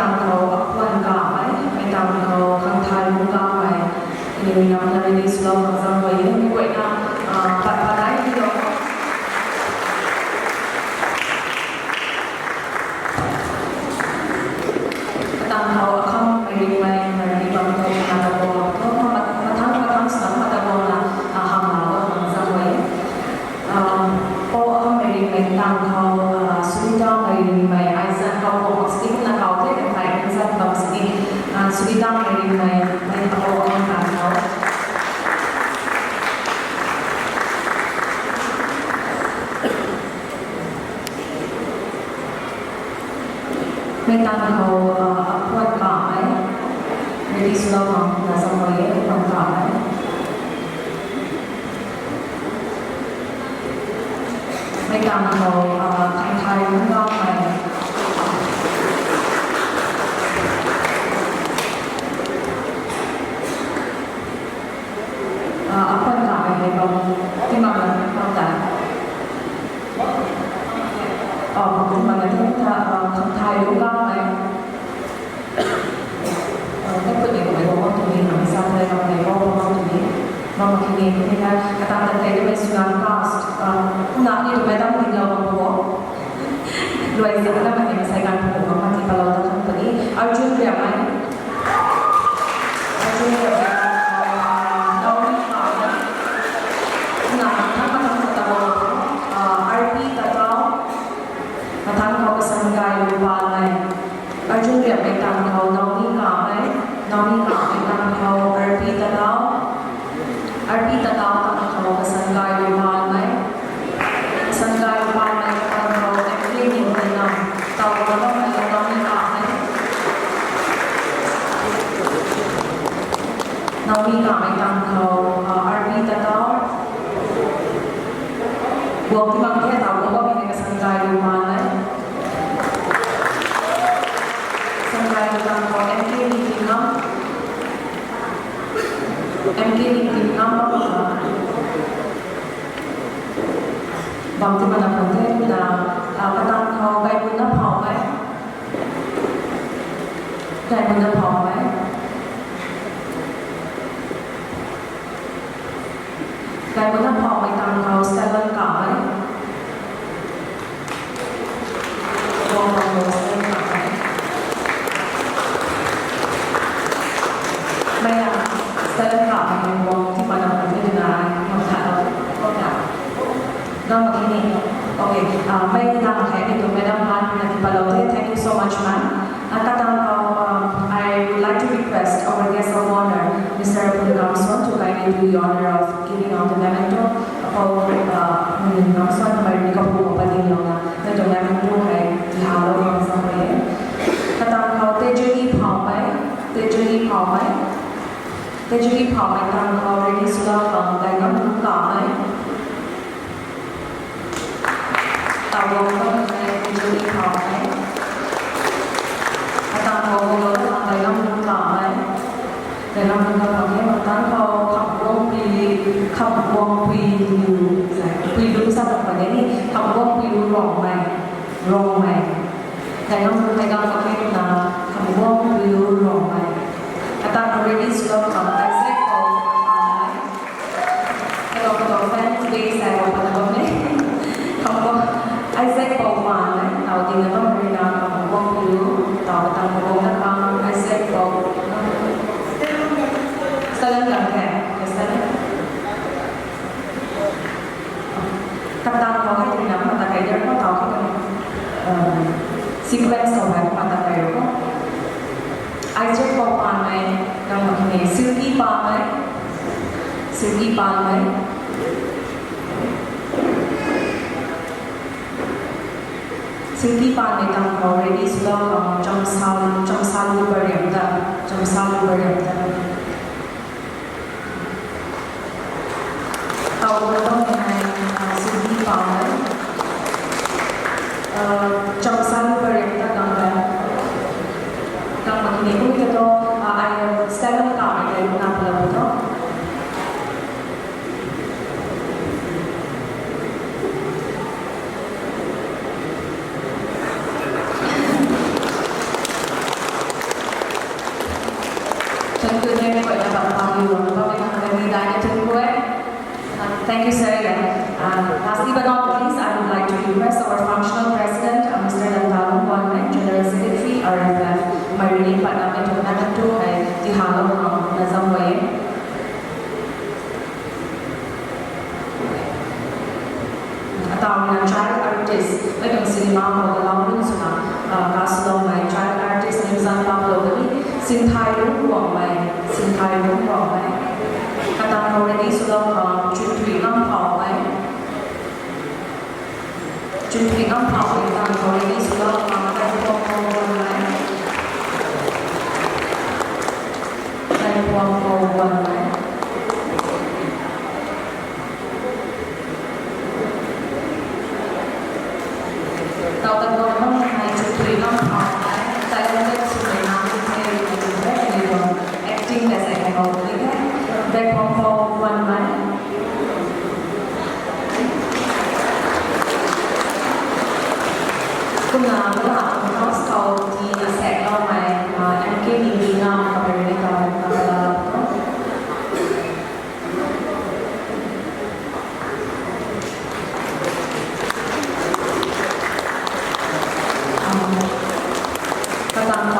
tạm thầu quan cả ấy mấy tạm thầu khang thái cũng cao này thì mình làm là đi slow và ra với những cái quậy nào bạn ấy đi đâu tạm thầu không phải đi về mà đi bằng thầu là tàu nó mà thắng sẵn mà tàu là hàng nào đó bằng ra với cô không phải đi về tạm thầu suy cho phải đi về ai dân không có học sinh là cầu thế để phải dân học sinh suy cho phải đi về mấy tàu không tạm thầu mấy tạm thầu quan cả ấy đi slow là xong rồi quan cả ấy mấy tạm thầu thành thái cũng cao này quan cả này bằng cái mặt là quan cả nhưng mà là chúng ta thành thái cũng cao này các quyết định của mấy bộ tụi mình làm sao đây là mấy bộ tụi mình mà khi này thì là các bạn thấy cái bên suy cost nãy như tụi mình đang định làm một bộ rồi giờ các bạn thấy Sài Gòn của các bạn thì bao lâu không phải Arjun đẹp này Arjun đẹp đâu đi hỏi nào thằng bạn tao RP tao mà thằng họ sang gai lupa này Arjun đẹp cái tầm thầu nó đi cả đấy cái tầm thầu RP tao tầm thầu cái sang gai lupa này sang gai lupa này tầm thầu em kia nhiều người nào tàu có nó phải nó đi cả đấy nó đi cả cái tầm thầu RP tao buộc thì bằng cái tàu có bị cái sang gai lupa này tentang kalau MK di Vietnam bằng thì mà làm phần thêm là cái tăng thầu gây buôn nắp hòm ấy gây buôn nắp hòm ấy gây buôn nắp hòm ấy tăng thầu sẽ lên cả ấy vòng vòng sẽ lên cả ấyไม่อะเส้นขาวเป็นวงที่มาจากประเทศนาของไทยเราก็แบบนอกจากนี้โอเคไม่ได้ทำแค่ในตัวไม่ได้มาในที่บาโลเท thank you so much man กระทั่งเรา I would like to request our guest of honor Mr. Purnamswan to kindly do the honor of giving out the memento for Purnamswan ทำไมมีกระปุกประเด็นเรานะในตัว memento ให้ที่หาเราเองสักเองกระทั่งเขาเตจุลีเผาไหมแต่จุลีเผาไหมตามเขาเรียนสุดาฟังแต่ก็รู้ก่อนไหมตาวงก็ไม่แต่จุลีเผาไหมตามเขาเราทำแต่ก็รู้ก่อนไหมแต่เราทำกับเขาเนี่ยตามเขาขับวงปีดูสักประเด็นนี้ขับวงปีดูร้องไหมแต่เราทำแต่ก็เขาเนี่ยนะขับวงปีดูร้องไหมKata already slow from Isaac Paul. Hello, friend. Today is our birthday. Kamu Isaac Paul mana? Tahu di mana mereka kamu buat dulu. Tahu kamu kamu Isaac Paul. Sekalian kan kan? Sekalian. Kata kau hai di mana mata kaya kau tahu kan? Sequence orang mata kaya kau. Isaac Paul mana? Nama ini Silky Palm है Silky Palm में तंग already sudah jam salu berjaya tahu betul mengenai Silky Palm है jam salu berjaya tang begini pun kita ada seven kami dari enam betul. Thank you, sir. Lastly but not least, I would like to request our functional president, Mr. Dantalong Wanman, General Secretary, RFF, Marini Patnam, International, and Tihalo Nazamwaye. Atau child artist, like cinema or lawan suna, kaslo mai child artist ni Zanpa globally, Sinthai Wong mai, Atau already sudah Chutri Pao mai, Chutri Pao yang already sudah dari Pong mai, dari Pong mai. Tàu tàu năm nay Chutri Pao mai, talented Suriname acting as a leader. Back home for 1 month. Cũng là host called the set of my MK Indina America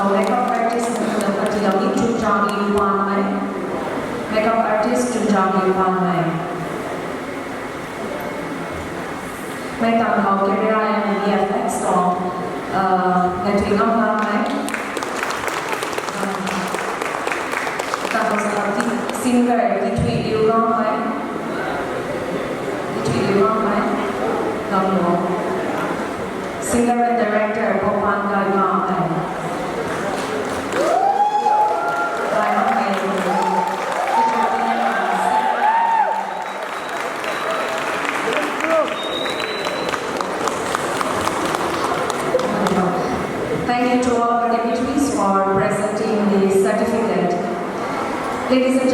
makeup artist Tilawin Chunjang Iwan mai. Makeup artist Chunjang Iwan mai. Mai tặng hậu camera and VFX của nghệ thuật âm nhạc mai. Tặng hậu singer Thị Thủy Yêu Long mai. Thị Thủy Yêu Long mai. Long Long. Singer and director Gopal Gaiwa mai. Thank you to all the deputies for presenting the certificate. Ladies and